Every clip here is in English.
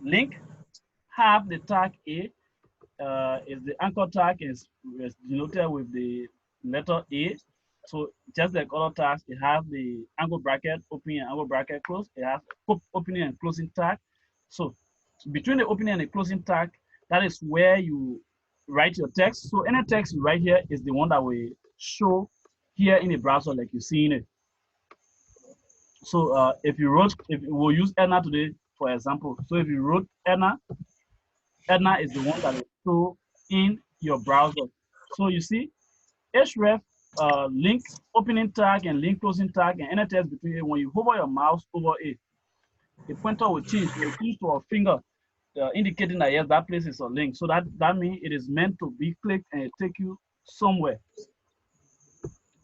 link have the tag A. Is the anchor tag is denoted with the letter A. So just like other tags, it has the angle bracket opening and angle bracket close. It has opening and closing tag. So between the opening and the closing tag, that is where you write your text. So any text you write here is the one that will show here in the browser, like you see in it. So if we'll use Edna today, for example. So if you wrote Edna, Edna is the one that is shown in your browser. So you see, href link opening tag and link closing tag and any text between it. When you hover your mouse over it, the pointer will change. It will change to a finger, indicating that yes, that place is a link. So that means it is meant to be clicked and it take you somewhere.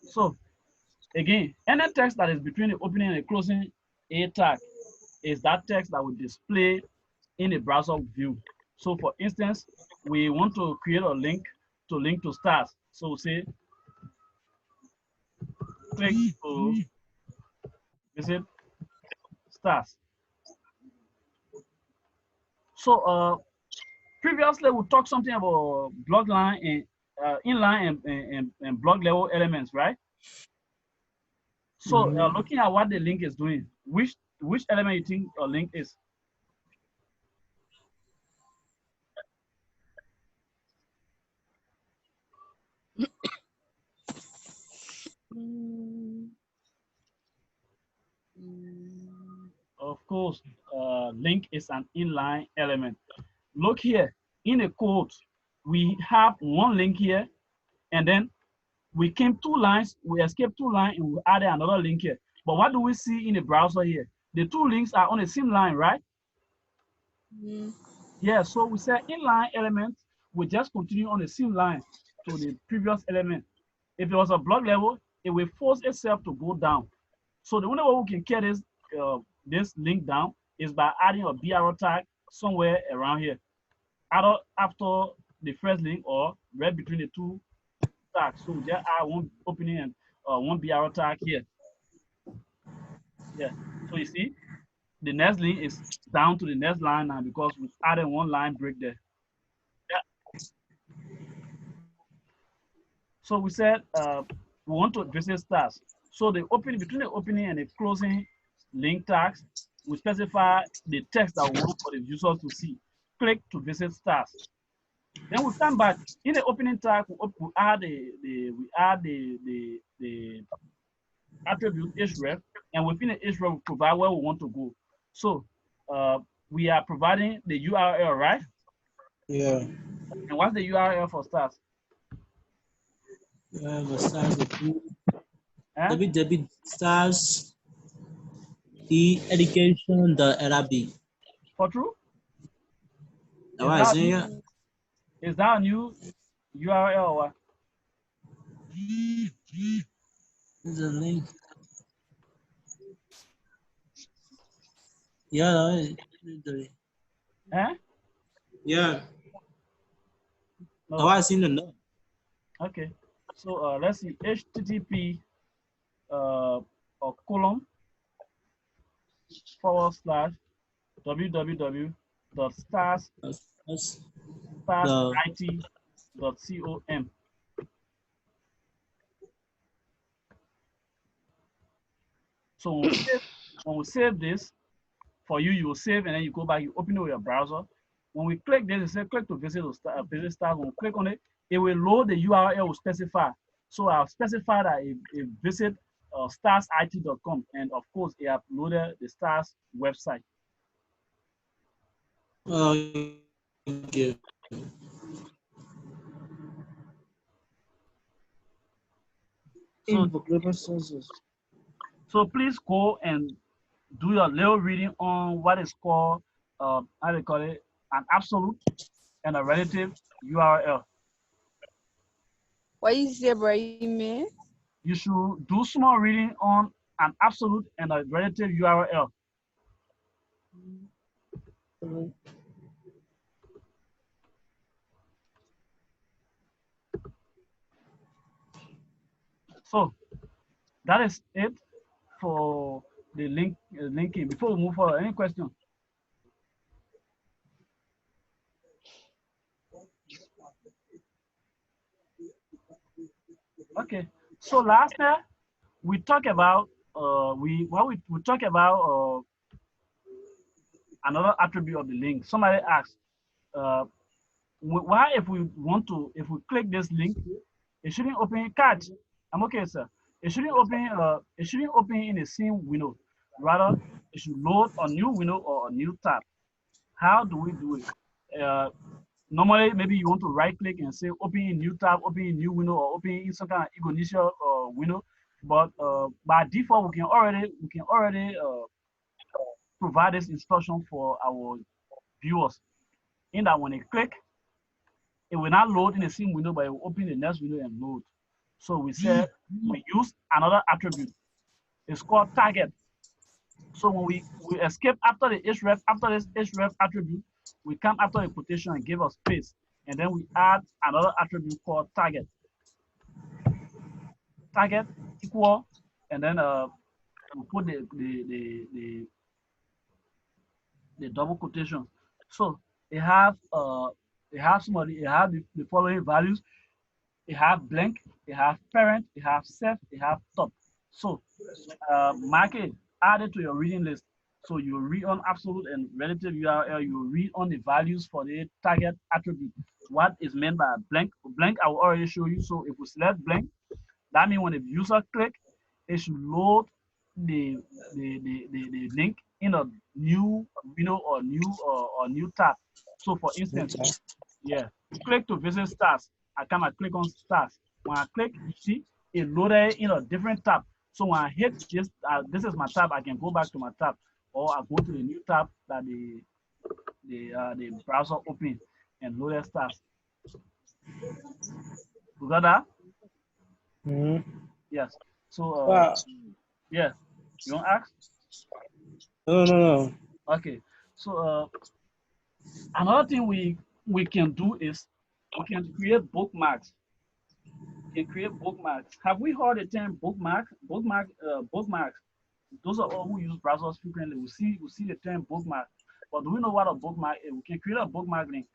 So again, any text that is between the opening and the closing a tag is that text that will display in the browser view. So for instance, we want to create a link to stars. So we'll say click to visit stars. So previously we talked something about block line and inline and block level elements, right? So looking at what the link is doing, which element you think a link is? Of course, link is an inline element. Look here, in the code, we have one link here, and then we came 2 lines, we escaped 2 lines, and we added another link here. But what do we see in the browser here? The 2 links are on the same line, right? Yeah, so we say inline element will just continue on the same line to the previous element. If it was a block level, it will force itself to go down. So the only way we can get this link down is by adding a BR tag somewhere around here, either after the first link or right between the two tags. So just add one opening and one BR tag here. Yeah. So you see, the next link is down to the next line now because we added one line break there. Yeah. So we said we want to visit stars. So the opening between the opening and the closing link tags, we specify the text that we want for the users to see. Click to visit stars. Then we come back in the opening tag. We add the attribute href, and within the href we provide where we want to go. So we are providing the URL, right? Yeah. And what's the URL for stars? The stars Eh? www stars education.lrb. For true? That Is was that it. is that a new URL or what? There's a link. Yeah. Eh? Yeah. That No. was in the note. Okay. So let's see. HTTP or colon That's the www.starsit.com. So when we save this for you, you will save and then you go back, you open it with your browser. When we click this, it says click to visit visit stars. When we click on it, it will load the URL we specify. So I've specified that it visit starsit.com, and of course it uploaded the stars website. okay. So Global sources. so please go and do your little reading on what is called how they call it, an absolute and a relative URL. What is Ibrahim? You should do small reading on an absolute and a relative URL. So that is it for the linking. Before we move forward, any question? Okay. So last year we talk about we talk about another attribute of the link. Somebody asked, uh, why if we click this link, it shouldn't open catch. I'm okay, sir. It shouldn't open in the same window. Rather, it should load a new window or a new tab. How do we do it? Normally, maybe you want to right click and say open a new tab, open a new window, or open in some kind of initial window. But by default, we can already provide this instruction for our viewers. In that when they click, it will not load in the same window, but it will open the next window and load. So we said we use another attribute. It's called target. So when we escape after the href, after this href attribute, we come after the quotation and give a space, and then we add another attribute called target. Target equal, and then we put the double quotation. So it have the following values. It have blank, it have parent, it have self, it have top. So mark it, add it to your reading list. So you read on absolute and relative URL, you read on the values for the target attribute. What is meant by blank? Blank, I will already show you. So if we select blank, that means when the user click, it should load the link in a new window or new tab. So for instance, yeah, click to visit stars. I come and click on stars. When I click, you see it loaded in a different tab. So when I hit this, this is my tab. I can go back to my tab, or I go to the new tab that the browser opened and loaded stars. You got that? Yes. So yeah, you want to ask? No. Okay. So another thing we can do is we can create bookmarks. We can create bookmarks. Have we heard the term bookmark? Bookmarks. Those are all who use browsers frequently. We see the term bookmark. But do we know what a bookmark is? We can create a bookmark link.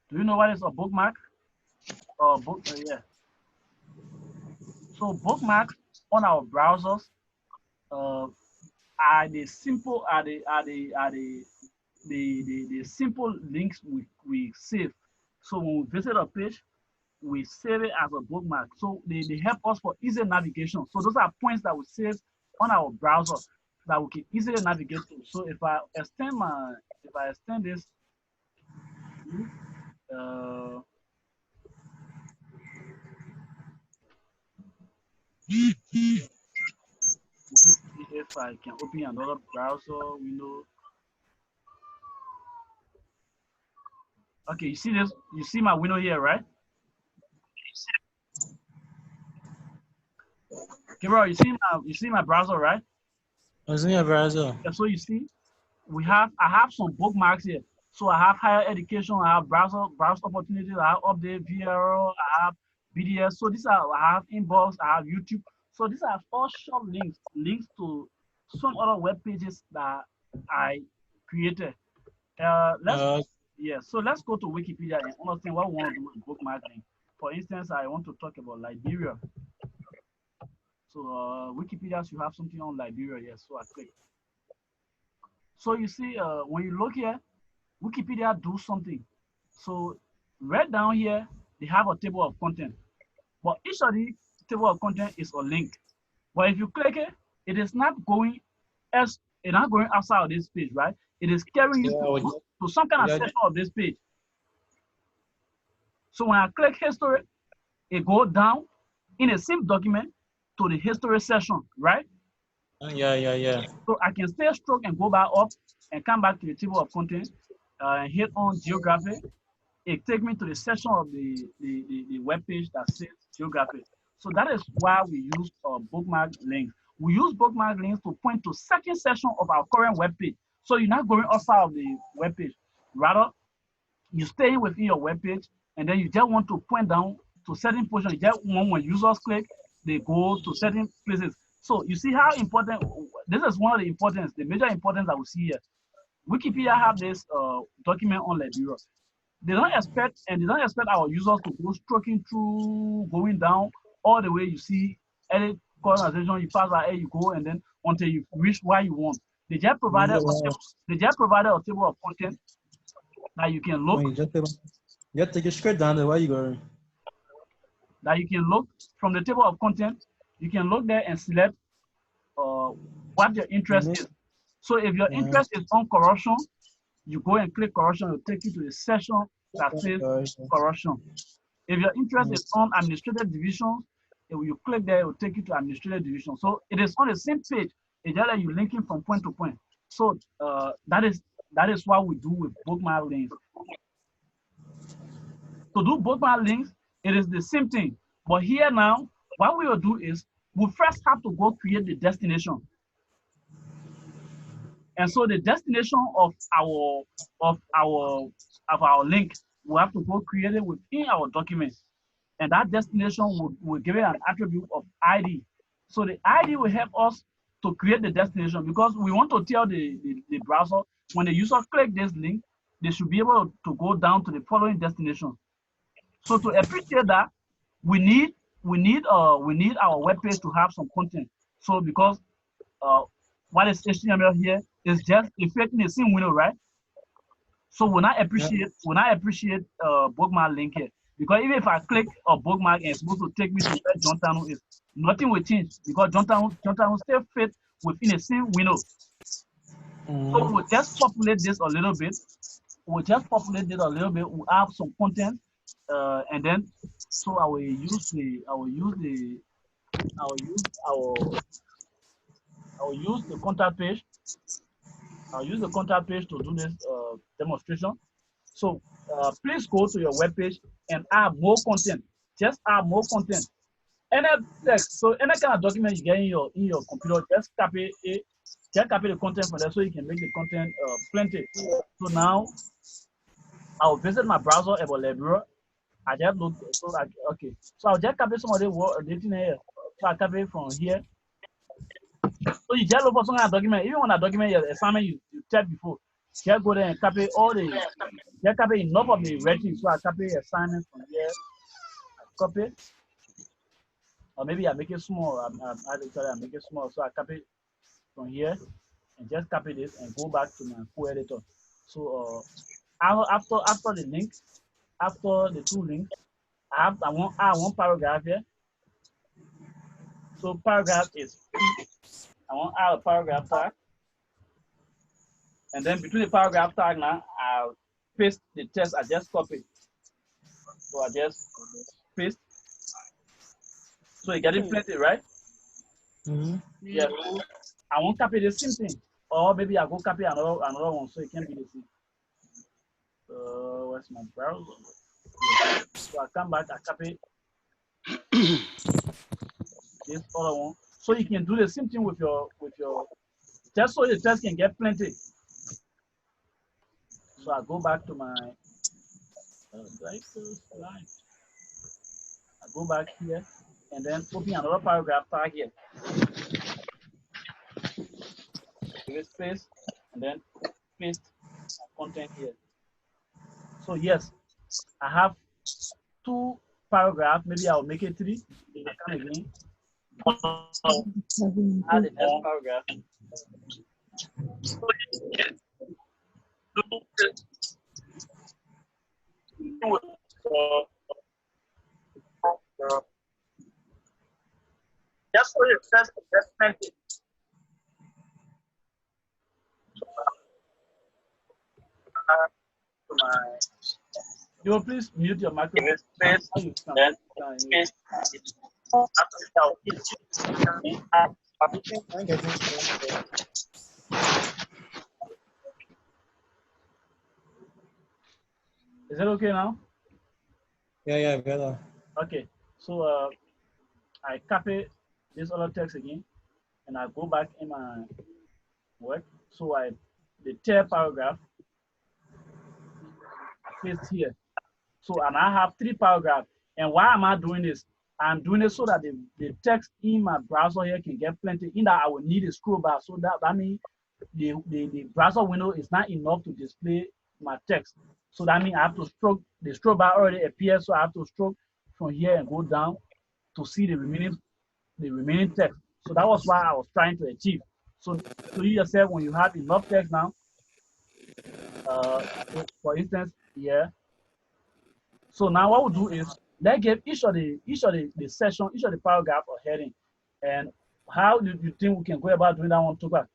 Do you know what is a bookmark? Yeah. So bookmarks on our browsers are the simple the simple links we save. So when we visit a page, we save it as a bookmark. So they help us for easy navigation. So those are points that we save on our browser that we can easily navigate to. So if I extend this, if I can open another browser window. Okay, you see this? You see my window here, right? Okay, bro, you see my browser, right? I see your browser. Yeah, so you see, I have some bookmarks here. So I have higher education, I have browser opportunities, I have update VRO, I have BDS. So I have inbox, I have YouTube. So these are all short links to some other web pages that I created. So let's go to Wikipedia and understand what we want to do with bookmarking. For instance, I want to talk about Liberia. So Wikipedia should have something on Liberia. Yes, so I click. So you see, when you look here, Wikipedia do something. So right down here, they have a table of content. But each of the table of content is a link. But if you click it, it is not going outside of this page, right? It is carrying you to some kind of section of this page. So when I click history, it goes down in a same document to the history section, right? Yeah. So I can stay stroke and go back up and come back to the table of content and hit on geography. It takes me to the section of the web page that says geography. So that is why we use bookmark links. We use bookmark links to point to certain section of our current web page. So you're not going outside of the web page. Rather, you're staying within your web page, and then you just want to point down to certain portion. You just want when users click, they go to certain places. So you see how important, this is one of the major importance that we see here. Wikipedia have this document on Liberia. They don't expect our users to go stroking through, going down all the way. You see any conversation you pass by, you go, and then until you reach where you want. They just provided a table of content that you can look. You have to take it straight down there. Where you going? That you can look from the table of content. You can look there and select what your interest is. So if your interest is on corruption, you go and click corruption. It will take you to the section that says corruption. If your interest is on administrative division, if you click there, it will take you to administrative division. So it is on the same page. It's just that you linking from point to point. So that is what we do with bookmark links. To do bookmark links, it is the same thing. But here now, what we will do is we first have to go create the destination. And so the destination of our link, we have to go create it within our document. And that destination will give it an attribute of ID. So the ID will help us to create the destination, because we want to tell the browser when the user click this link, they should be able to go down to the following destination. So to appreciate that, we need our web page to have some content. So because what is HTML here is just affecting the same window, right? So when I appreciate bookmark link here, because even if I click a bookmark and it's supposed to take me to where Johntown is, nothing will change, because Johntown still fit within the same window. So we'll just populate this a little bit. We'll have some content, and then so I will use the contact page. I'll use the contact page to do this demonstration. So please go to your web page and add more content. Just add more content. Any text, so any kind of document you get in your computer, just copy it. Just copy the content from there so you can make the content plenty. So now I'll visit my browser about Libra. I just look. So okay. So I'll just copy some of the thing here. So I copy from here. So you just look for some kind of document. Even when a document your assignment you checked before, just go there and copy just copy enough of the writing. So I copy assignments from here. I copy. Or maybe I make it small. I make it small. So I copy from here and just copy this and go back to my co-editor. So after the link, after the two links, I want one paragraph here. So paragraph is I want to add a paragraph tag. And then between the paragraph tag now, I'll paste the text I just copied. So I just paste. So you get it plenty, right? Yeah. I won't copy the same thing. Or maybe I'll go copy another one so it can be the same. Where's my browser? Yeah. So I come back, I copy this other one. So you can do the same thing with your just so the test can get plenty. So I go back to my I go back here and then open another paragraph tag here. Give it space and then paste content here. So yes, I have 2 paragraphs. Maybe I'll make it 3. I come again. Add the next paragraph. Just for your test investment. You will please mute your microphone. Is it okay now? Yeah, better. Okay, so I copy this other text again, and I go back in my work. So the third paragraph, I paste here. So and I have 3 paragraphs. And why am I doing this? I'm doing it so that the text in my browser here can get plenty. In that I will need a scroll bar, so that means the browser window is not enough to display my text. So that means I have to stroke, the stroke bar already appears, so I have to stroke from here and go down to see the remaining text. So that was what I was trying to achieve. So you yourself, when you have enough text now, so for instance, here. So now what we'll do is let's give each of the section, each of the paragraph or heading. And how do you think we can go about doing that one, Tupac?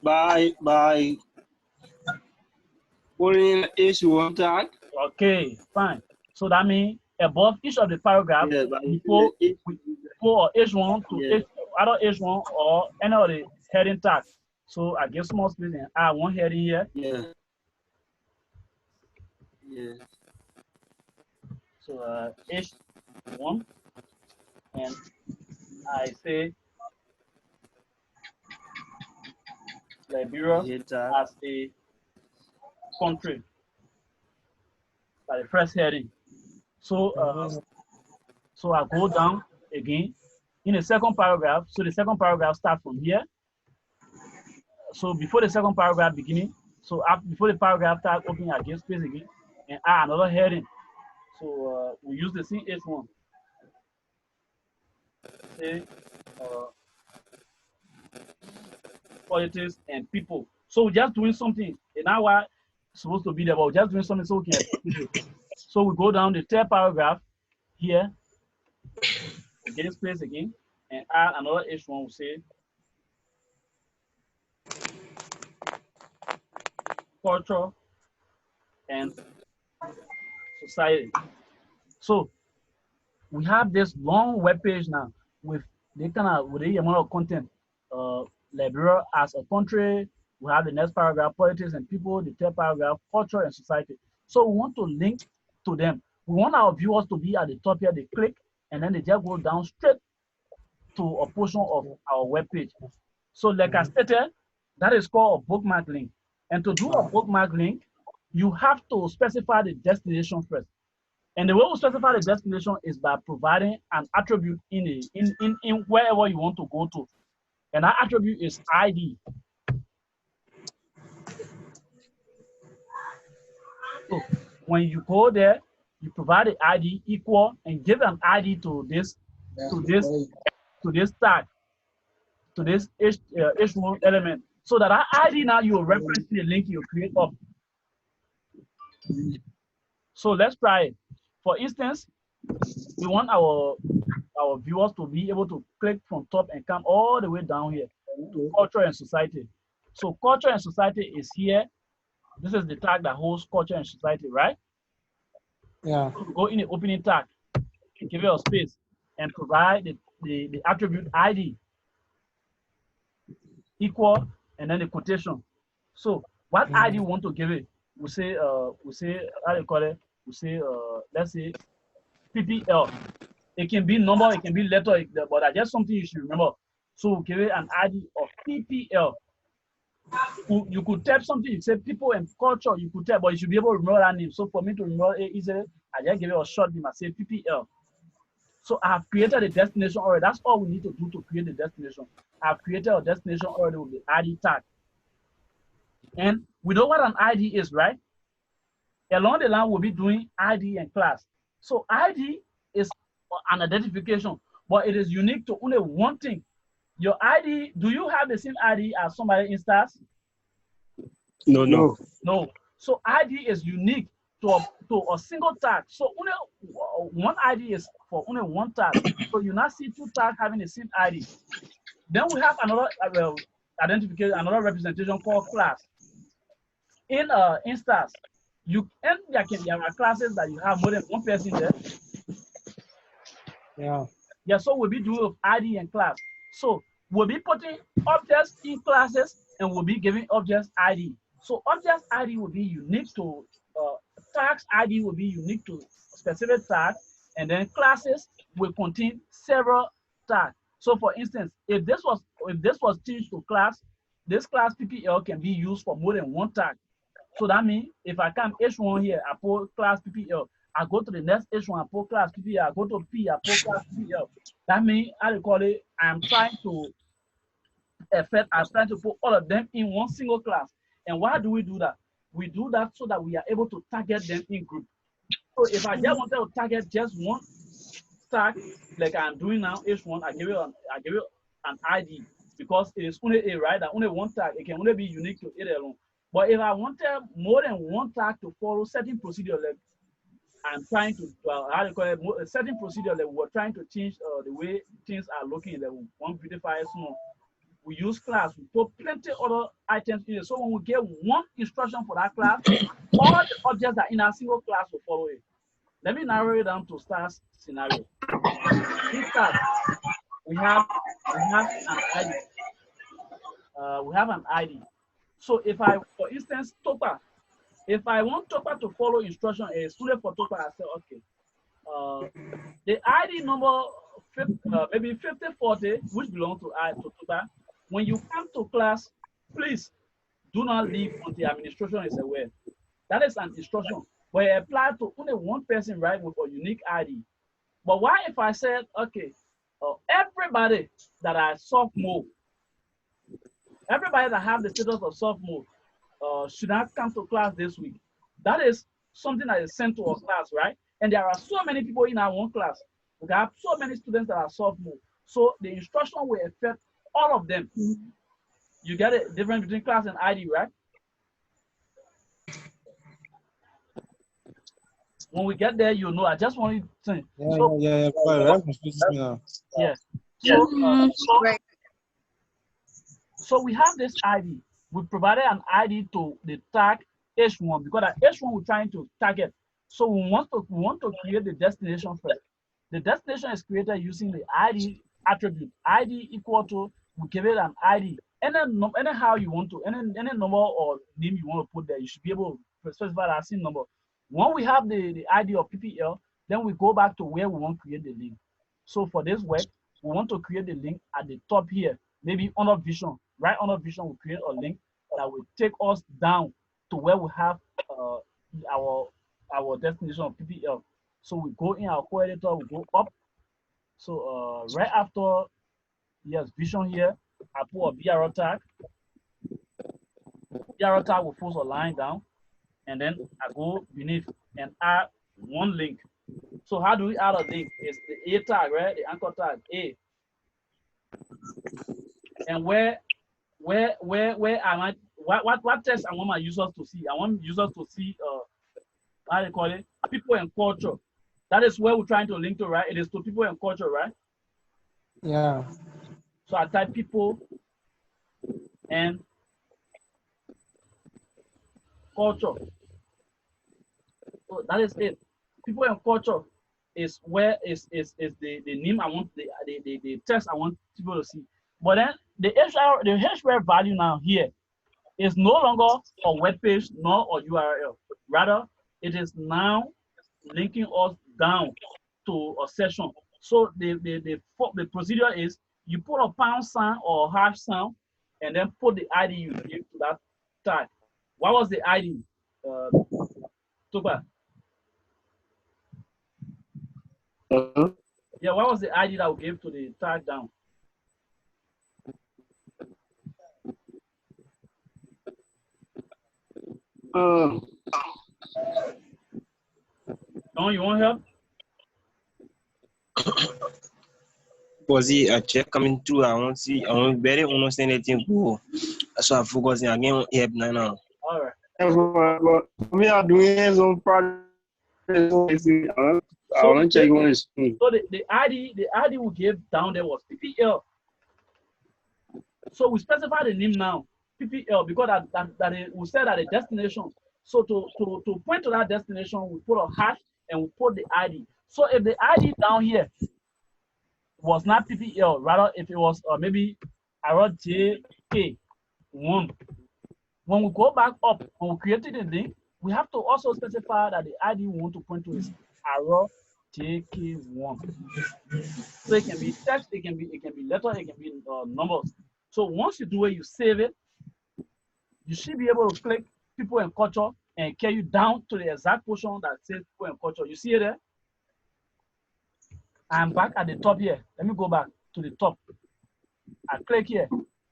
By putting each one tag. Okay, fine. So that means above each of the paragraph, Yeah, before H1 to yeah. either H1 or any of the heading tag. So I give small space and add one heading here. Yeah. Yeah. So H1, and I say Liberia as a country by the first heading. So so I go down again in the second paragraph. So the second paragraph starts from here. So before the second paragraph beginning, so before the paragraph start opening, I give space again and add another heading. So we use the same H1. Say politics and people. So we're just doing something. And now what supposed to be there, but we're just doing something so we can. So we go down the third paragraph here, again space again, and add another H1. We say culture and society. So we have this long web page now with the amount of content. Liberia as a country. We have the next paragraph, politics and people. The third paragraph, culture and society. So we want to link to them. We want our viewers to be at the top here. They click and then they just go down straight to a portion of our web page. So like I stated, that is called a bookmark link. And to do a bookmark link, you have to specify the destination first. And the way we specify the destination is by providing an attribute in wherever you want to go to. And that attribute is ID. So when you go there, you provide the ID equal and give an ID to this tag, to this H1 element. So that ID now you will reference the link you create up. So let's try it. For instance, we want our viewers to be able to click from top and come all the way down here to culture and society. So culture and society is here. This is the tag that holds culture and society, right? Yeah. So go in the opening tag, give it a space, and provide the attribute ID equal, and then the quotation. So what ID want to give it? We say how do you call it? We say let's say PPL. It can be number, it can be letter, but that's just something you should remember. So give it an ID of PPL. You could type something, you say people and culture, you could type, but you should be able to remember that name. So for me to remember it easily, I just give it a short name, I say PPL. So I've created a destination already. That's all we need to do to create the destination. I've created a destination already with the ID tag. And we know what an ID is, right? Along the line, we'll be doing ID and class. So ID is an identification, but it is unique to only one thing. Your ID, do you have the same ID as somebody in Stars? No. So ID is unique to a single tag. So only one ID is for only one tag. So you now see two tags having the same ID. Then we have another identification, another representation called class. In Stars, there are classes that you have more than one person there. Yeah, so we'll be doing ID and class. So we'll be putting objects in classes and we'll be giving objects ID. So objects ID will be unique to tags ID will be unique to specific tags, and then classes will contain several tags. So for instance, if this was changed to class, this class PPL can be used for more than one tag. So that means if I come H1 here, I put class PPL. I go to the next H1, I put class PPL. I go to P, I put class PPL. That means, I call it, I'm trying to effect. I'm trying to put all of them in one single class. And why do we do that? We do that so that we are able to target them in group. So if I just wanted to target just one tag, like I'm doing now, H1, I give you an ID because it is only a right, that only one tag. It can only be unique to it alone. But if I wanted more than one tag to follow certain procedure, like I'm trying to how do you call it, a certain procedure that we're trying to change the way things are looking, that we want to beautify it more. We use class, we put plenty other items in it. So when we get one instruction for that class, all the objects that in a single class will follow it. Let me narrow it down to STARS scenario. In STARS, we have an ID. We have an ID. So if I, for instance, Topa, if I want Topa to follow instruction, a student for Topa, I say, okay, the ID number maybe 5040, which belongs to Topa. When you come to class, please do not leave until administration is aware. That is an instruction, but it applies to only one person, right, with a unique ID. But why if I said, okay, everybody that are sophomore, everybody that have the status of sophomore should not come to class this week. That is something that is sent to our class, right? And there are so many people in our one class. We have so many students that are sophomore. So the instruction will affect all of them. You get a difference between class and ID, right? When we get there, you know. I just want you to think. Yeah. So we have this ID. We provided an ID to the tag H1 because at H1 we're trying to target. So we want to create the destination first. The destination is created using the ID attribute. ID equal to, we give it an ID. Anyhow you want to, any number or name you want to put there, you should be able to specify that same number. When we have the ID of PPL, then we go back to where we want to create the link. So for this work, we want to create the link at the top here, maybe under vision. Right under vision, we create a link that will take us down to where we have our destination of PPL. So we go in our co-editor, we go up. So right after, yes, vision here, I put a BRL tag. BRL tag will force a line down, and then I go beneath and add one link. So how do we add a link? It's the A tag, right? The anchor tag A. And where am I? What text I want my users to see? I want users to see how do you call it? People and culture. That is where we're trying to link to, right? It is to people and culture, right? Yeah. So I type people and culture. So that is it. People and culture is where is the name I want, the text I want people to see. But then the HBR value now here is no longer a web page nor a URL. Rather, it is now linking us down to a session. So the procedure is you put a pound sign or hash sign and then put the ID you give to that tag. What was the ID? Toba? Yeah, what was the ID that we gave to the tag down? Don, you want help? Was he a check coming through? I want to see. I want better understand anything. So I focus again. Help now. All right. We are doing some project. I want to check on the screen. So the ID we gave down there was PPL. So we specify the name now, PPL, because we said that the destination. So to point to that destination, we put a hash and we put the ID. So if the ID down here was not PPL, rather if it was maybe I wrote JK1. When we go back up and we created the link, we have to also specify that the ID we want to point to is arrow JK1. So it can be text, it can be letter, it can be numbers. So once you do it, you save it. You should be able to click people and culture and carry you down to the exact portion that says people and culture. You see it there? I'm back at the top here. Let me go back to the top. I click here.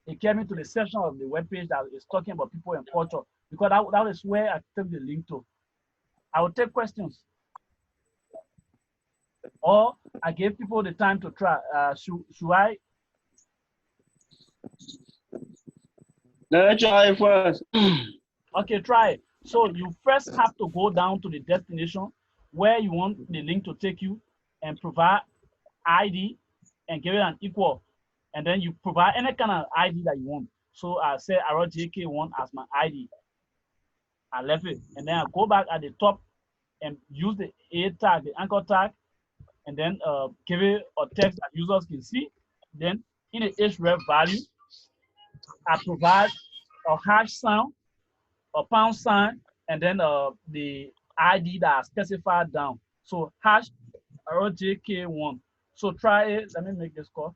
it came into the section of the web page that is talking about people and culture, because that is where I took the link to. I will take questions, or I gave people the time to try. Should I? Let's try first. Okay, try it. So you first have to go down to the destination where you want the link to take you, and provide ID and give it an equal. And then you provide any kind of ID that you want. So I say I wrote JK1 as my ID. I left it. And then I go back at the top and use the A tag, the anchor tag, and then give it a text that users can see. Then in the href value, I provide a hash sign, a pound sign, and then the ID that I specified down. So hash RJK1. So try it. Let me make this call.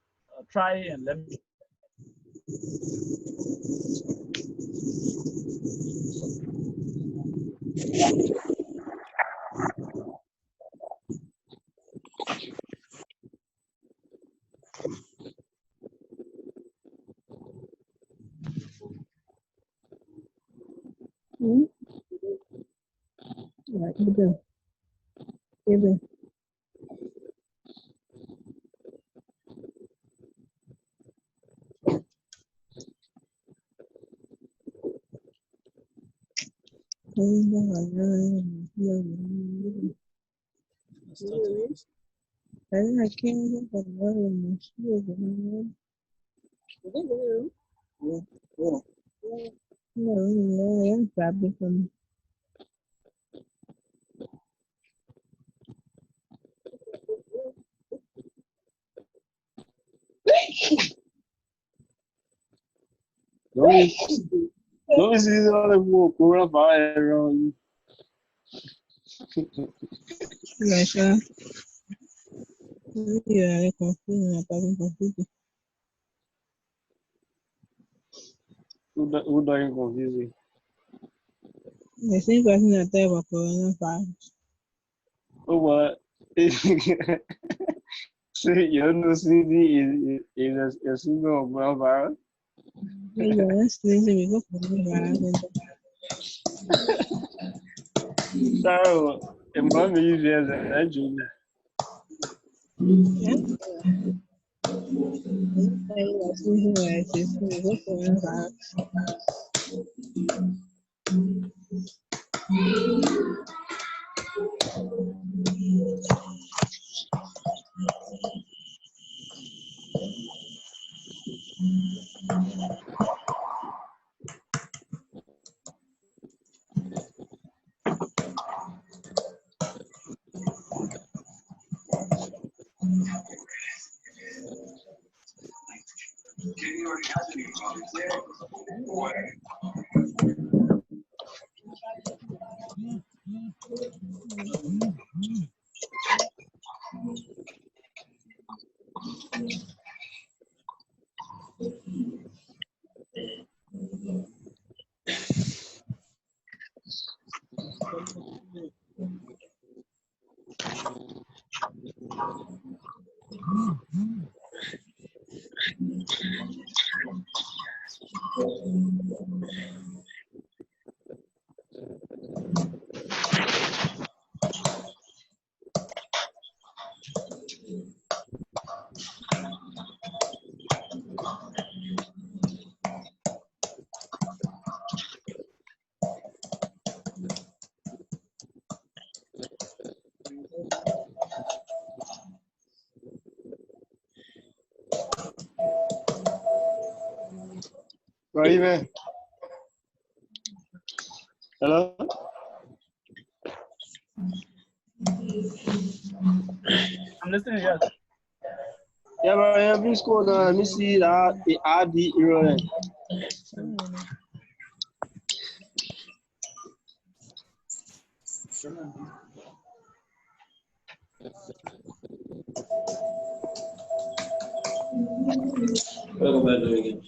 Try it and let me. Don't be seeing all the coronavirus around you. Yeah, sure. Yeah, confusing. Who don't confuse you? The same person that died about coronavirus. Oh, what? See, you know, CD is a single of coronavirus. Yeah, that's the reason we go coronavirus. Sorry, it might be easier than that, Julie. Right, even. Hello? I'm listening, yes. Yeah, but every school, let me see that the ID error. Welcome back to it again.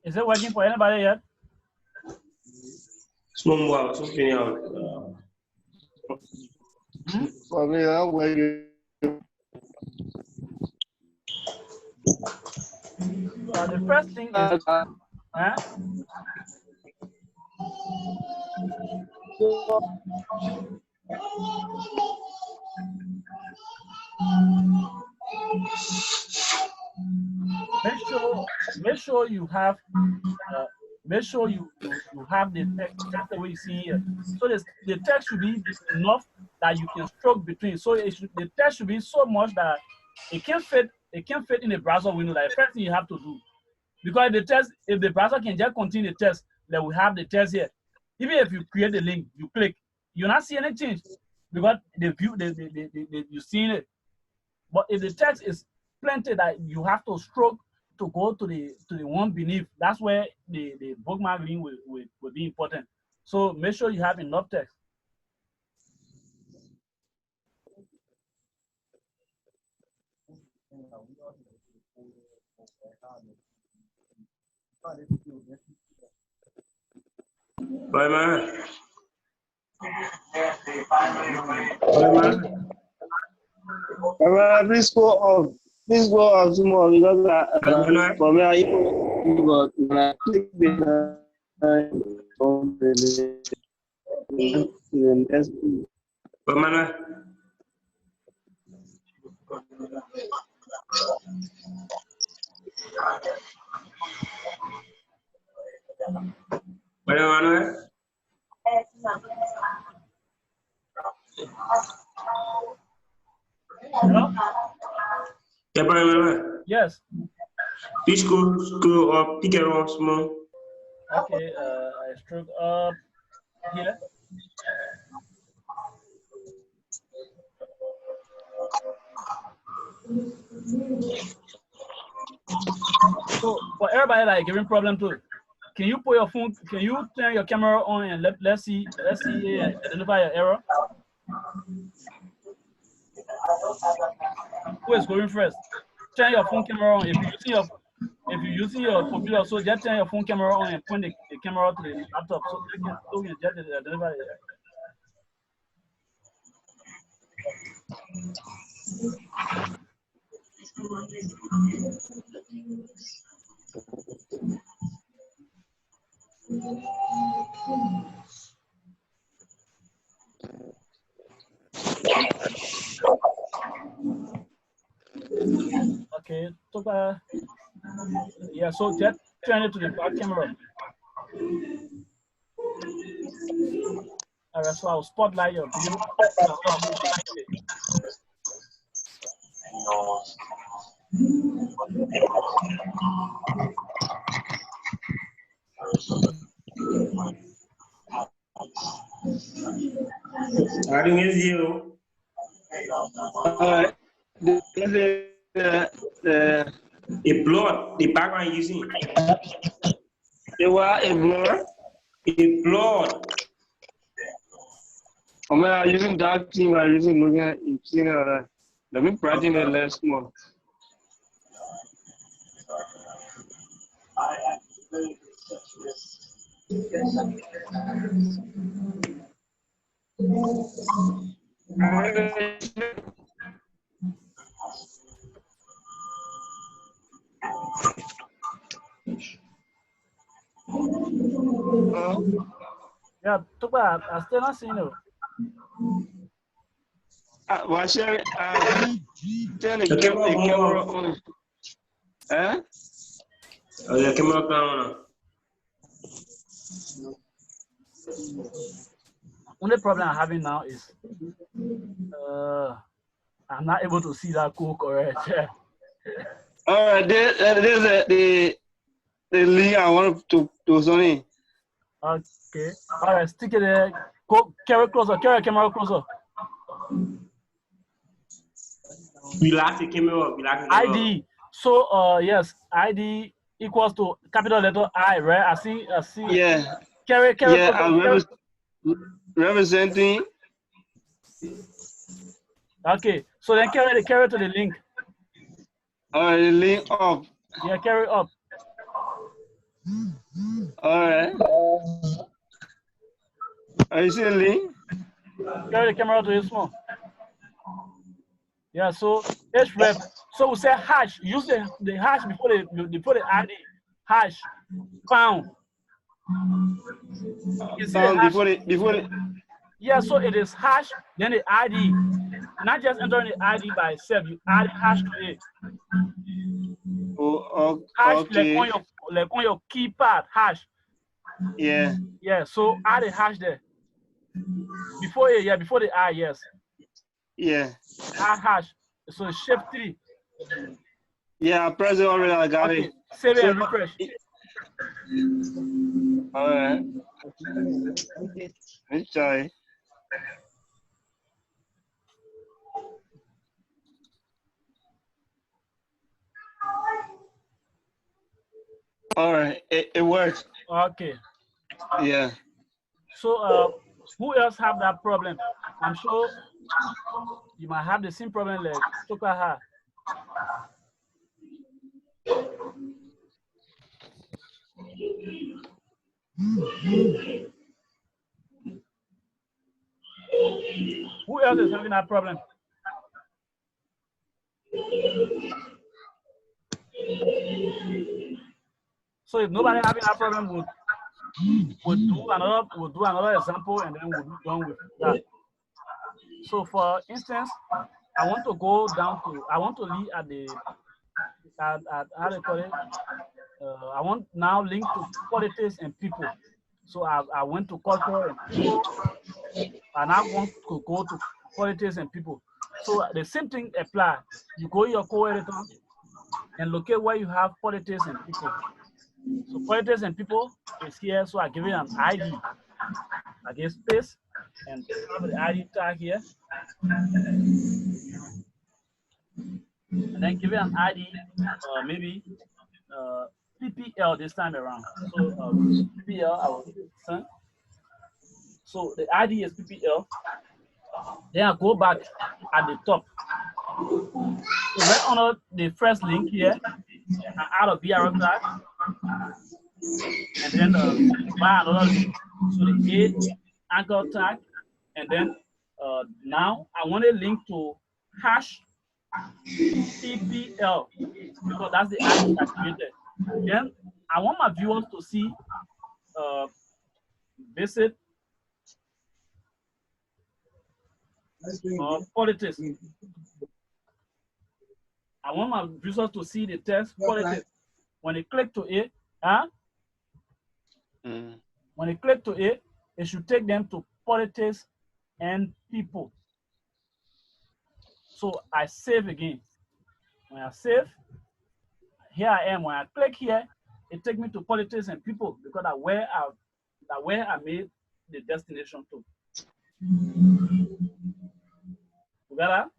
Is it working for anybody yet? Small more, something else. For me, I'm waiting. The first thing is, make sure you have the text just the way you see here. So the text should be enough that you can stroke between. So the text should be so much that it can fit in the browser window. Like first thing you have to do, because if the browser can just continue the text, then we have the text here. Even if you create the link, you click, you're not seeing any change because you're seeing it. But if the text is plenty that you have to stroke to go to the one beneath, that's where the bookmark link will be important. So make sure you have enough text. Bye, man. Please go off. Please go off some more because for me, I even when I click the Hello? Yes. Please scroll up, pick it up small. Okay, I stroke up here. So for everybody that is giving problem to, can you put your phone? Can you turn your camera on and let's see and identify your error? Who is going first? Turn your phone camera on. If you're using your computer, so just turn your phone camera on and point the camera to the laptop so you can just identify the error. Okay, yeah, so just turn it to the back camera. All right, so I'll spotlight your view. I think it's you. The blood, the background using. The what? A blur? The blood. I'm using dark team. I'm using looking at it. Let me brighten it less more. Yeah, Tuba, I still not seeing you. Why share it? Turn the camera on. Huh? Oh, the camera down. Only problem I'm having now is I'm not able to see that code correct. All right, there's the link I want to Sony. Okay. All right, stick it there. Go, carry closer, carry camera closer. Relax the camera. Relax the camera. ID. So yes, ID equals to capital letter I, right? I see. Yeah. Carry Yeah, closer. I'm representing. Okay, so then carry to the link. All right, the link up. Yeah, carry up. All right. Are you seeing the link? Carry the camera to the small. Yeah, so href. So we say hash. Use the hash before the ID. Hash pound. You see Pound hash? before the. Yeah, so it is hash, then the ID. Not just entering the ID by itself, you add hash to it. Oh, Hash okay. like on your keypad, hash. Yeah. Yeah, so add a hash there. Before the I, yes. Yeah. Add hash. So shape 3. Yeah, I pressed it already. I got it. Save it and refresh. All right. Let's try. All right, it works. Okay. Yeah. So who else have that problem? I'm sure you might have the same problem like Tokaha. Who else is having that problem? So if nobody having that problem, we'll do another example and then we'll be done with that. So for instance, I want to leave at the how do you call it? I want now link to politics and people. So I went to culture and people, and I want to go to politics and people. So the same thing apply. You go to your co-editor and locate where you have politics and people. So politics and people is here. So I give it an ID. I give space and have the ID tag here. And then give it an ID, maybe PPL this time around. So PPL, I will send. So the ID is PPL. Then I go back at the top. So right under the first link here, I add a BRL tag. And then buy another link. So the A anchor tag. And then now I want a link to hash PPL because that's the ID I created. Then I want my viewers to see visit politics. I want my users to see the text politics. When they click to it, when they click to it, it should take them to politics and people. So I save again. When I save, here I am. When I click here, it takes me to politics and people because that's where I made the destination to. You got that?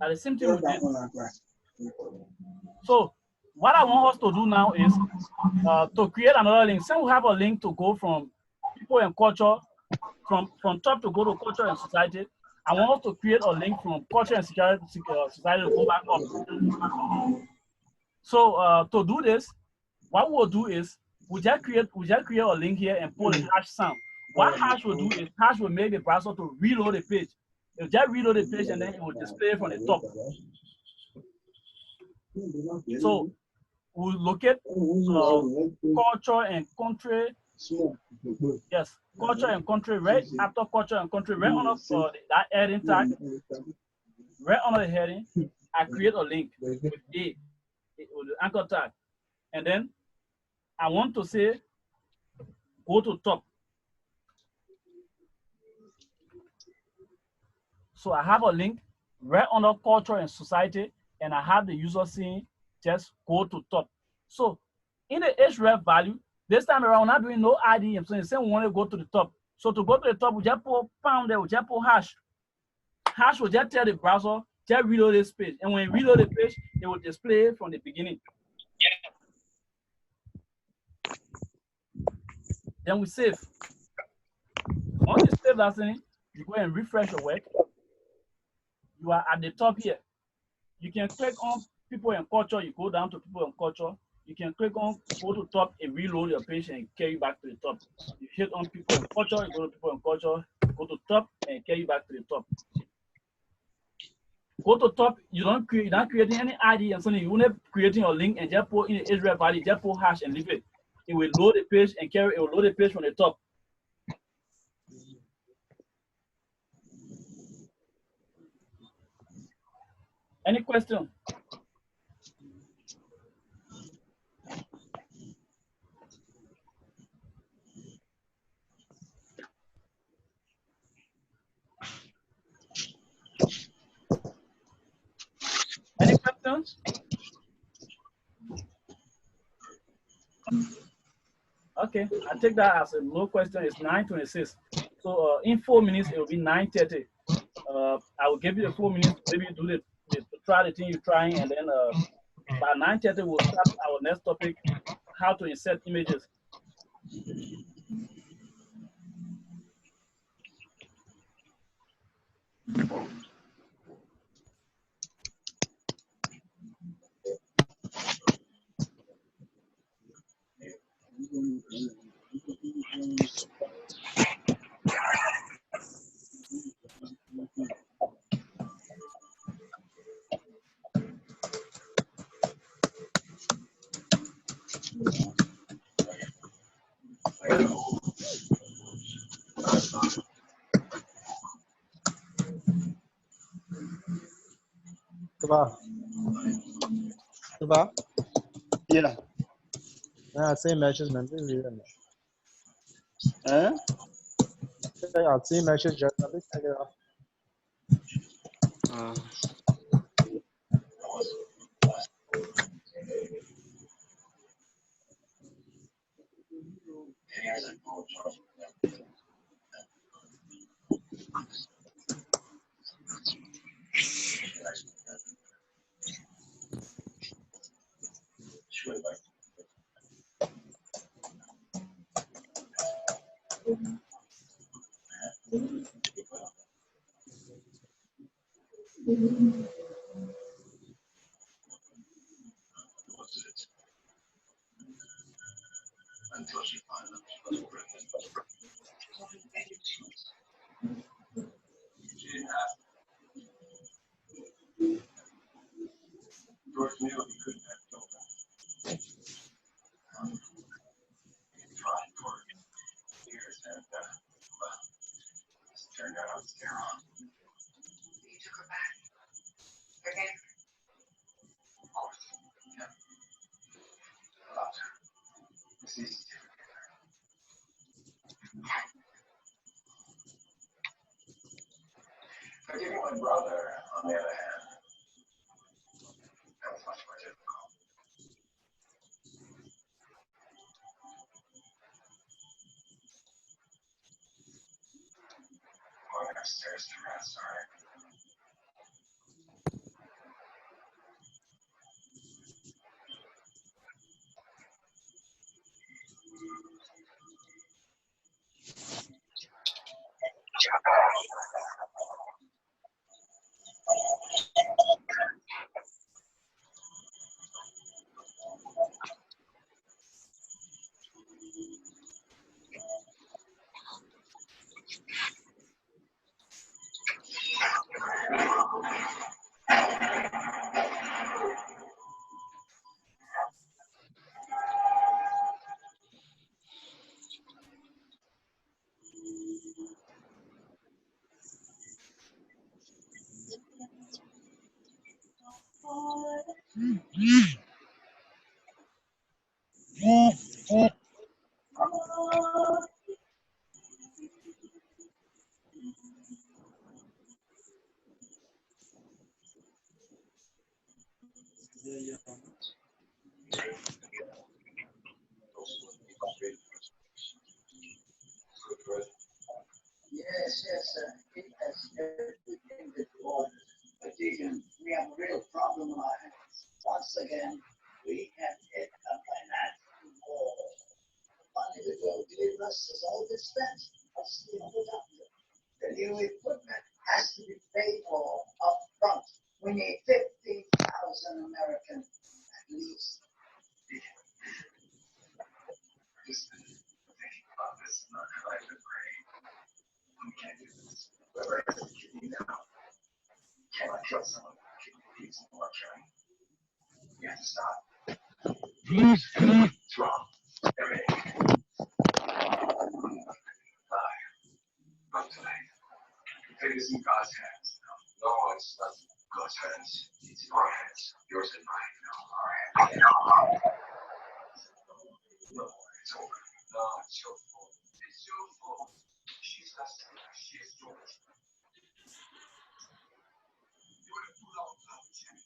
At the same time, so what I want us to do now is to create another link. Since we have a link to go from people and culture, from top to go to culture and society, I want us to create a link from culture and society to go back up. So to do this, what we'll do is we just create a link here and put a hash sound. What hash will do is hash will make the browser to reload the page. It will just reload the page and then it will display from the top. So we'll locate culture and country. Yes, culture and country right after culture and country right under that heading tag. Right under the heading, I create a link with A, with the anchor tag, and then I want to say go to top. So I have a link right under culture and society, and I have the user saying just go to top. So in the href value, this time around, we're not doing no ID. So instead, we want to go to the top. So to go to the top, we just put pound there, we just put hash. Hash will just tell the browser, just reload this page. And when you reload the page, it will display from the beginning. Then we save. Once you save that thing, you go and refresh your work. You are at the top here. You can click on people and culture. You go down to people and culture. You can click on go to top and reload your page and carry you back to the top. You hit on people and culture, you go to people and culture, go to top and carry you back to the top. Go to top, you're not creating any ID and something. You're only creating a link and just put in the href value, just put hash and leave it. It will load the page and it will load the page from the top. Any question? Any questions? Okay, I take that as a no question. It's 9:26. So in 4 minutes, it will be 9:30. I will give you a 4 minutes, maybe do the try the thing you're trying, and then by 9:30 we'll start our next topic, how to insert images. Tuba? Yeah. Same matches, man. Really. Huh? Yeah, same matches, just a bit. Take it off. For genuine brother, on the other hand, that was much more difficult. Going upstairs to rest, sorry. Yes, it has everything that you want. But Deacon, we have a real problem on our hands. Once again, we have hit a financial wall. The money the girl gave us has all been spent. Plus the other doctor. The new equipment has to be paid for up front. We need 50,000 American at least. Listen, thinking about this in our collective brain. We can't do this. Whoever has a kidney now cannot kill someone with kidney disease in the mortuary. You have to stop. It's wrong. Everything. Not tonight. Fate is in God's hands. No, it's not God's hands. It's in our hands. Yours and mine. No, our hands. No, it's over. No, it's your fault. It's your fault. She's not saying she is yours. You would have pulled out without Jimmy.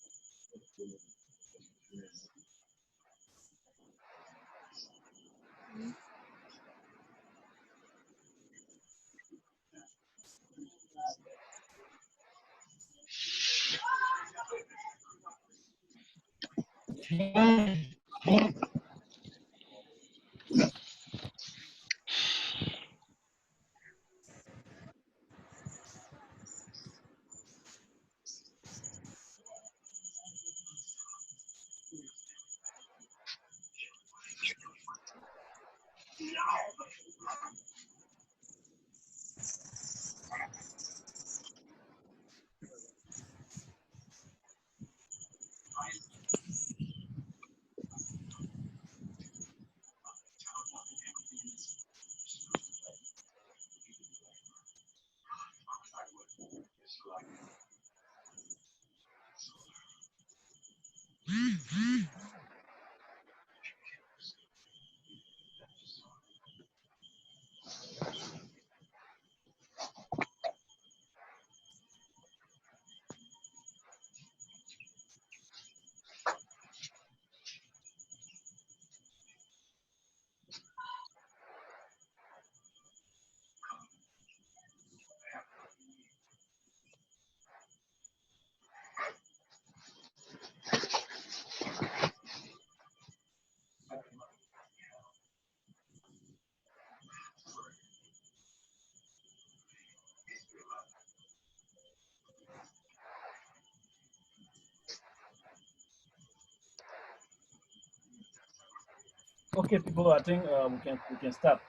Okay, people, I think we can start.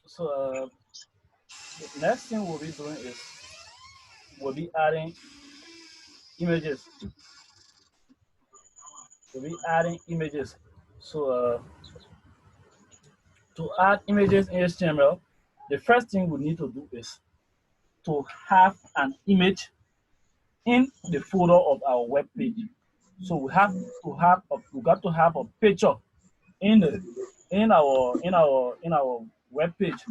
So the next thing we'll be doing is we'll be adding images. We'll be adding images. So to add images in HTML, the first thing we need to do is to have an image in the folder of our web page. So we got to have a picture in our web page.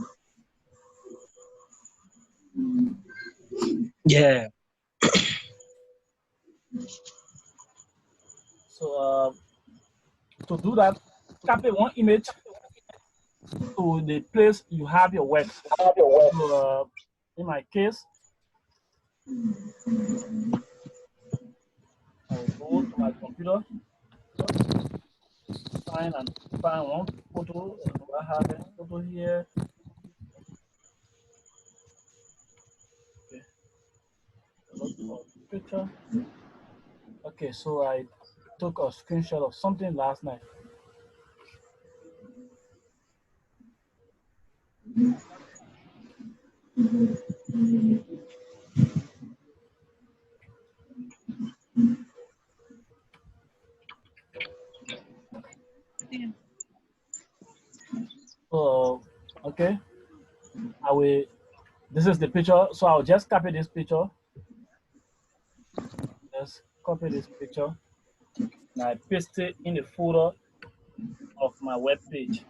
Yeah. So to do that, copy one image to the place you have your work. So in my case, I will go to my computer, find one photo. I have a photo here. Okay, look for picture. Okay, so I took a screenshot of something last night. So, okay, I will, this is the picture. So I'll just copy this picture. Just copy this picture and I paste it in the folder of my web page.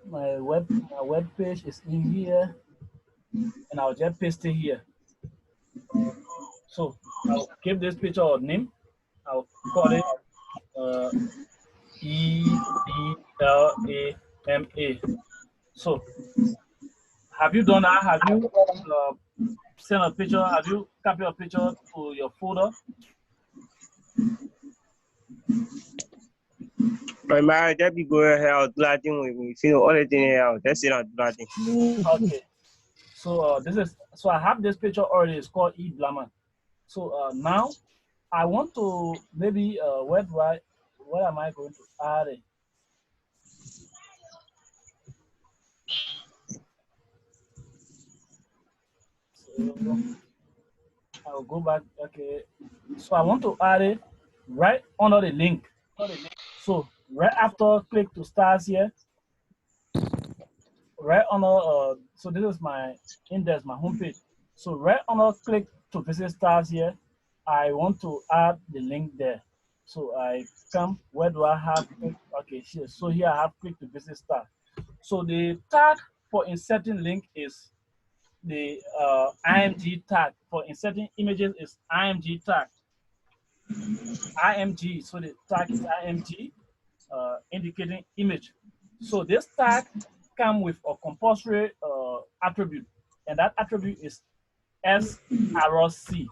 My web page is in here, and I'll just paste it here. So I'll give this picture a name. I'll call it EBLAMA. So have you done that? Have you sent a picture? Have you copied a picture to your folder? My marriage, that be going here, do that thing with me. You know, all the thing here, that's it, do that thing. Okay. So so I have this picture already. It's called eBlama. So now I want to maybe where am I going to add it? So I'll go back. Okay. So I want to add it right under the link. So right after click to start here, right under so this is my index, my homepage. So right under click to visit stars here, I want to add the link there. So I come, where do I have click? Okay, here. So here I have click to visit star. So the tag for inserting link is the IMG tag. For inserting images is IMG tag. IMG, so the tag is IMG, indicating image. So this tag comes with a compulsory attribute, and that attribute is SRC.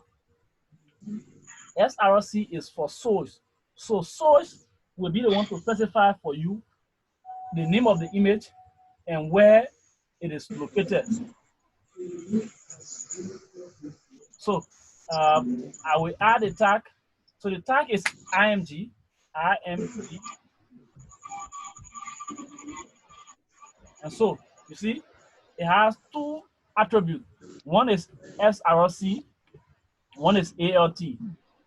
SRC is for source. So source will be the one to specify for you the name of the image and where it is located. So I will add a tag. So the tag is IMG. And so you see, it has two attributes. One is SRC, one is ALT.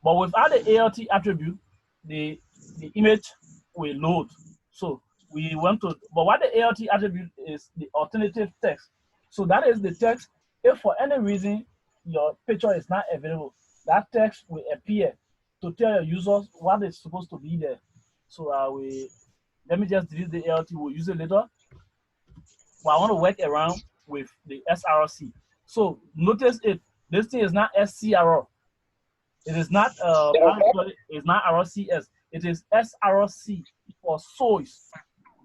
But without the ALT attribute, the image will load. So we want to, but what the ALT attribute is the alternative text. So that is the text. If for any reason your picture is not available, that text will appear to tell your users what is supposed to be there. So let me just delete the ALT, we'll use it later. But I want to work around with the SRC. So notice this thing is not SCRO. It is not it's not RCS. It is SRC for source.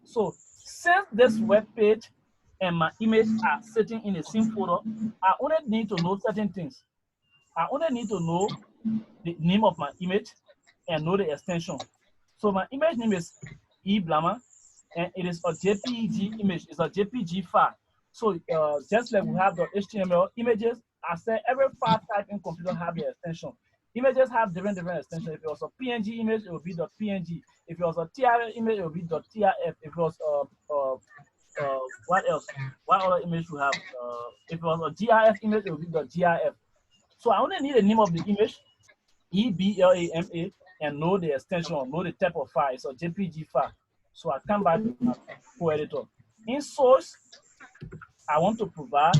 So since this web page and my image are sitting in the same folder, I only need to know certain things. I only need to know the name of my image and know the extension. So my image name is eBlama, and it is a JPG image. It's a JPG file. So just like we have the HTML images, I said every file type in computer have the extension. Images have different extensions. If it was a PNG image, it will be .png. If it was a TIF image, it will be .tif. If it was what else? What other image we have? If it was a GIF image, it will be .gif. So I only need the name of the image, EBLAMA, and know the extension, know the type of file. It's a JPG file. So I come back to my co-editor. In source, I want to provide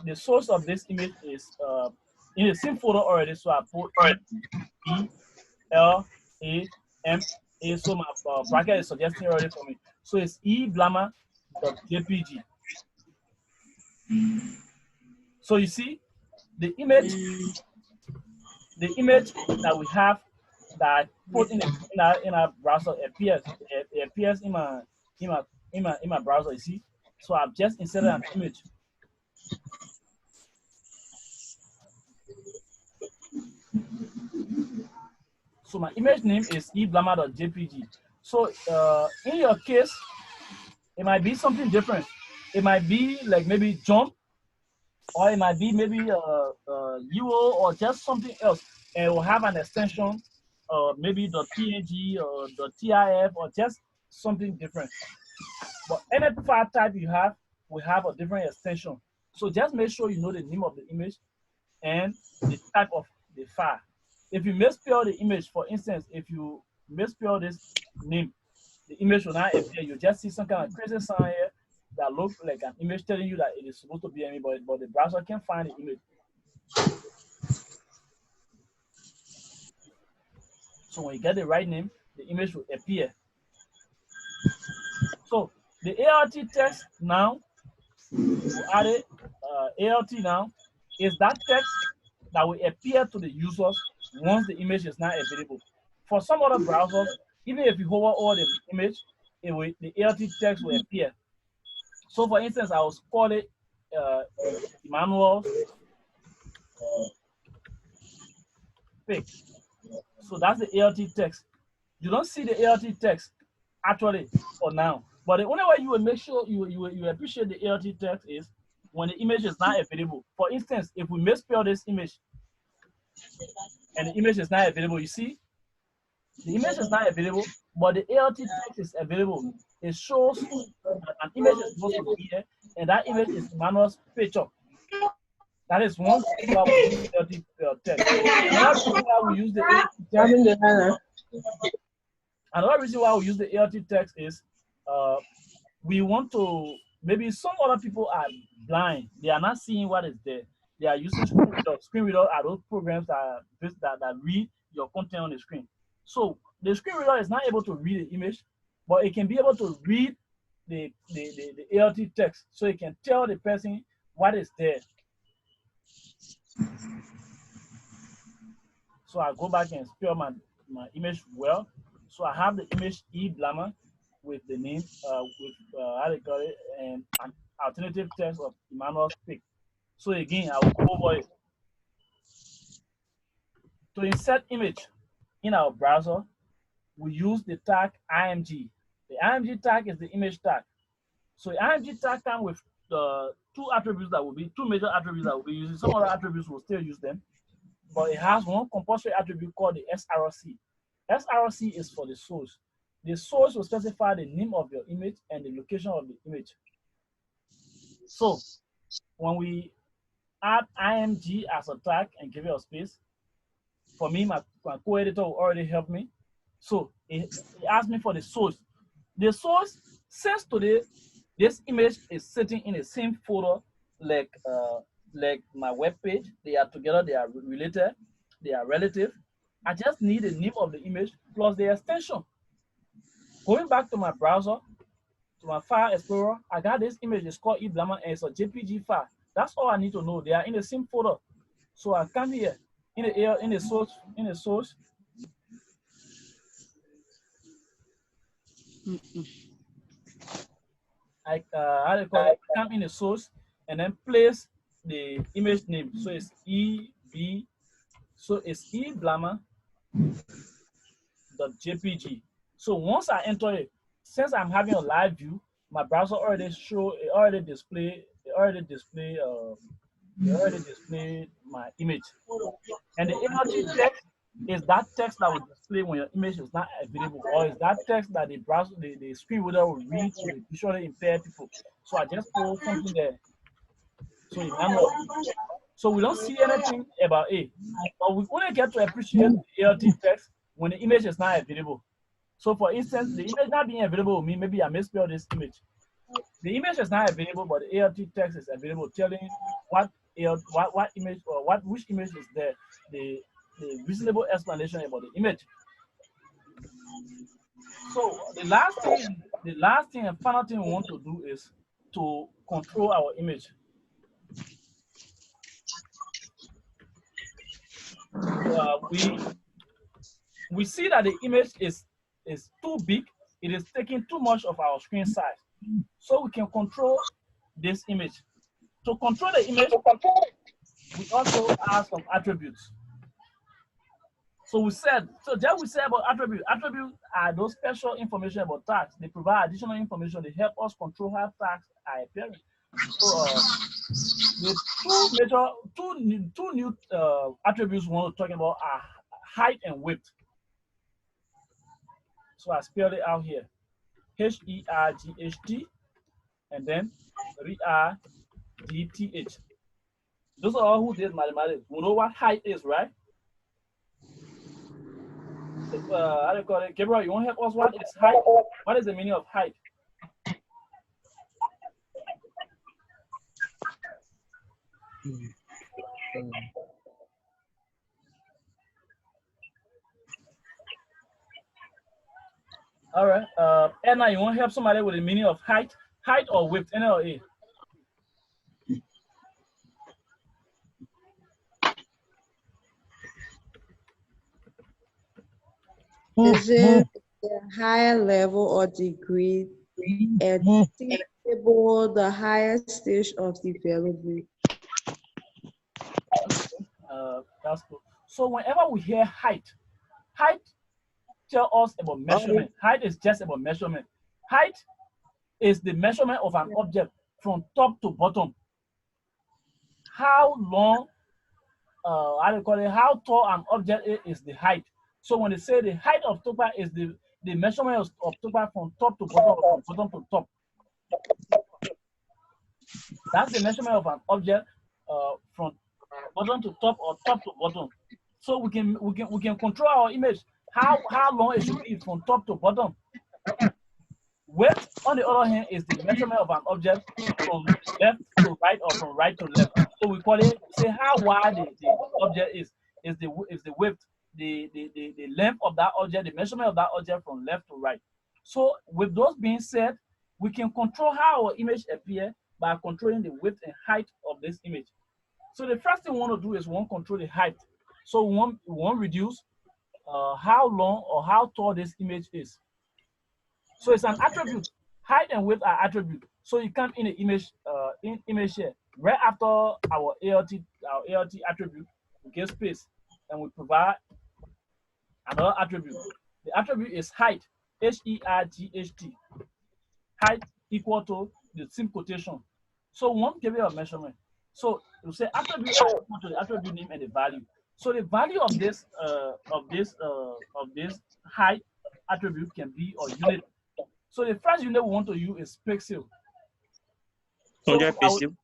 the source of this image is in the same folder already. So I put MA. So my bracket is suggesting already for me. So it's eblama.jpg. So you see the image that we have that put in our browser appears in my browser. You see, so I've just inserted an image. So my image name is eblama.jpg. So in your case, it might be something different. It might be like maybe jump, or it might be maybe UO or just something else, and it will have an extension, maybe .png or .tif or just something different. But any file type you have will have a different extension. So just make sure you know the name of the image and the type of the file. If you misspell the image, for instance, if you misspell this name, the image will not appear. You just see some kind of crazy sign here that looks like an image telling you that it is supposed to be an image, but the browser can't find the image. So when you get the right name, the image will appear. So the ALT text now, we added ALT now, is that text that will appear to the users once the image is not available. For some other browsers, even if you hover over the image, the ALT text will appear. So for instance, I will call it Emmanuel pic. So that's the ALT text. You don't see the ALT text actually for now. But the only way you will make sure you appreciate the ALT text is when the image is not available. For instance, if we misspell this image and the image is not available, you see, the image is not available, but the ALT text is available. It shows that an image is supposed to be here, and that image is Emmanuel's picture. That is one reason why we use the ALT text. Another reason why we use the ALT text is we want to, maybe some other people are blind. They are not seeing what is there. They are using screen reader. Screen reader are those programs that read your content on the screen. So the screen reader is not able to read the image, but it can be able to read the ALT text, so it can tell the person what is there. So I go back and spell my image well. So I have the image eblama with the name, how they call it, and an alternative text of Emmanuel's pic. So again, I will go over it. To insert image in our browser, we use the tag img. The img tag is the image tag. So the img tag comes with two attributes that will be, two major attributes that will be using. Some other attributes will still use them, but it has one compulsory attribute called the src. src is for the source. The source will specify the name of your image and the location of the image. So when we add img as a tag and give it a space, for me, my co-editor will already help me. So it asked me for the source. The source, since today, this image is sitting in the same folder like my web page. They are together, they are related, they are relative. I just need the name of the image plus the extension. Going back to my browser, to my file explorer, I got this image. It's called eblama and it's a JPG file. That's all I need to know. They are in the same folder. So I come here in the source. I come in the source and then place the image name. So it's eblama.jpg. So once I enter it, since I'm having a live view, my browser already display my image. And the ALT text is that text that will display when your image is not available, or is that text that the browser, the screen reader will read to the visually impaired people. So I just put something there. So we don't see anything about it, but we only get to appreciate the ALT text when the image is not available. So for instance, the image not being available with me, maybe I misspelled this image. The image is not available, but the ALT text is available, telling what image or which image is there, the reasonable explanation about the image. So the last thing and final thing we want to do is to control our image. We see that the image is too big. It is taking too much of our screen size. So we can control this image. To control the image, we also have some attributes. So we said about attributes. Attributes are those special information about tags. They provide additional information. They help us control how tags are appearing. So the two new attributes we want to talk about are height and width. So I spelled it out here. HERGHT and then RERGTH. Those are all who did mathematics. We know what height is, right? How do you call it? Gabriel, you want to help us? What is height? What is the meaning of height? All right. Edna, you want to help somebody with the meaning of height? Height or width? N or A? Is it the higher level or degree attainable the highest stage of development? That's cool. So whenever we hear height tell us about measurement. Height is just about measurement. Height is the measurement of an object from top to bottom. How long, how do you call it? How tall an object is the height. So when they say the height of Topa is the measurement of Topa from top to bottom, or from bottom to top. That's the measurement of an object from bottom to top or top to bottom. So we can control our image. How long it should be from top to bottom. Width, on the other hand, is the measurement of an object from left to right or from right to left. So we call it, say how wide the object is the width, the length of that object, the measurement of that object from left to right. So with those being said, we can control how our image appears by controlling the width and height of this image. So the first thing we want to do is we want to control the height. So we want to reduce how long or how tall this image is. So it's an attribute. Height and width are attributes. So you come in the image image here. Right after our ALT attribute, we give space and we provide another attribute. The attribute is height, HERGHT. Height equal to the same quotation. So we want to give it a measurement. So we say attribute are equal to the attribute name and the value. So the value of this height attribute can be a unit. So the first unit we want to use is pixel. So 100 pixel.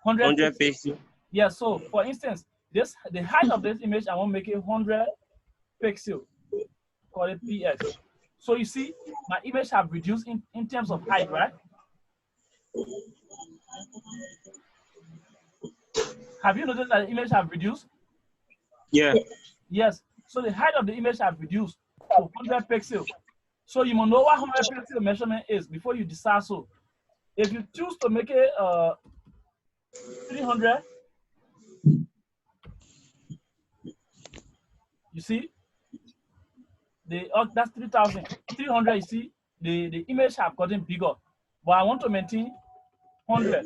100 pixel. Yeah. So for instance, the height of this image, I want to make it 100 pixel. Call it px. So you see, my image have reduced in terms of height, right? Have you noticed that the image have reduced? Yeah. Yes. So the height of the image have reduced to 100 pixels. So you must know what 100 pixel measurement is before you decide. So if you choose to make it 300, you see, that's 3,000. 300, you see, the image have gotten bigger, but I want to maintain 100.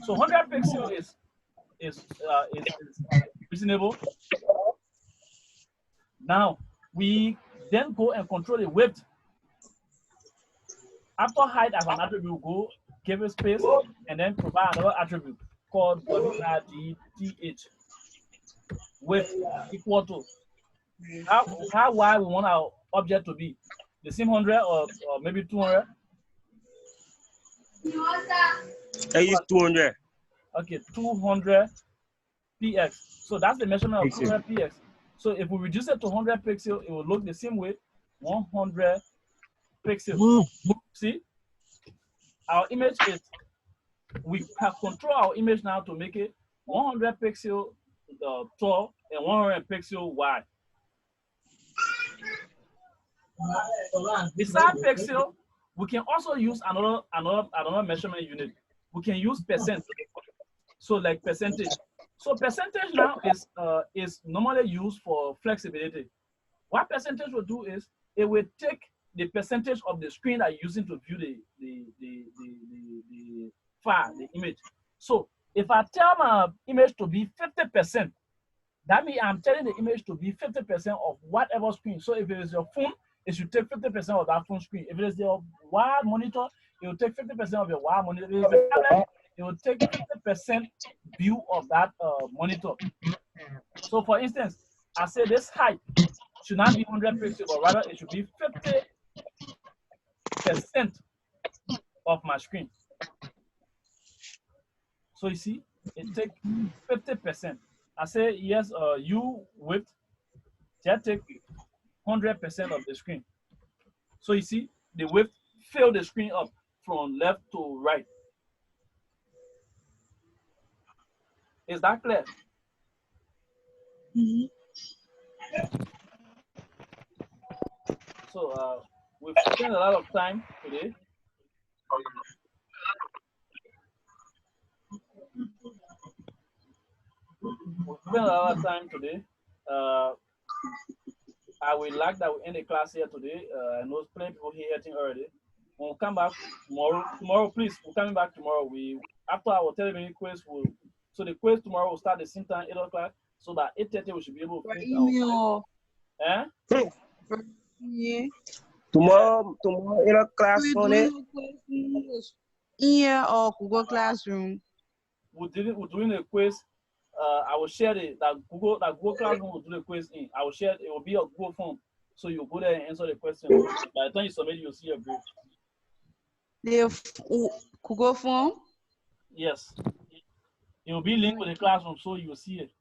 So 100 pixels is reasonable. Now we then go and control the width. After height as an attribute, we'll go give it space and then provide another attribute called WRGTH. Width equal to how wide we want our object to be. The same 100 or maybe 200. I use 200. Okay, 200 px. So that's the measurement of 200 px. So if we reduce it to 100 pixels, it will look the same way, 100 pixels. See, our image is, we have control our image now to make it 100 pixel tall and 100 pixel wide. Besides pixel, we can also use another measurement unit. We can use percent. So like percentage. So percentage now is normally used for flexibility. What percentage will do is it will take the percentage of the screen that you're using to view the file, the image. So if I tell my image to be 50%, that means I'm telling the image to be 50% of whatever screen. So if it is your phone, it should take 50% of that phone screen. If it is your wide monitor, it will take 50% of your wide monitor. If it is a tablet, it will take 50% view of that monitor. So for instance, I say this height should not be 100 pixels, but rather it should be 50% of my screen. So you see, it takes 50%. I say yes, you width, just take 100% of the screen. So you see, the width fill the screen up from left to right. Is that clear? Mhm. So we've spent a lot of time today. We've spent a lot of time today. I would like that we end the class here today. I know plenty people here hitting already. When we come back tomorrow, please, we're coming back tomorrow. After our television quiz, so the quiz tomorrow will start the same time, 8 o'clock, so that 8:30 we should be able to finish our quiz. Yeah. Tomorrow in a class We on it. Yeah, or Google Classroom. We're doing a quiz. I will share that Google Classroom will do the quiz in. I will share it will be a Google form. So you go there and answer the question. By the time you submit, you'll see your grade. The Google form? Yes. It will be linked with the classroom, so you will see it.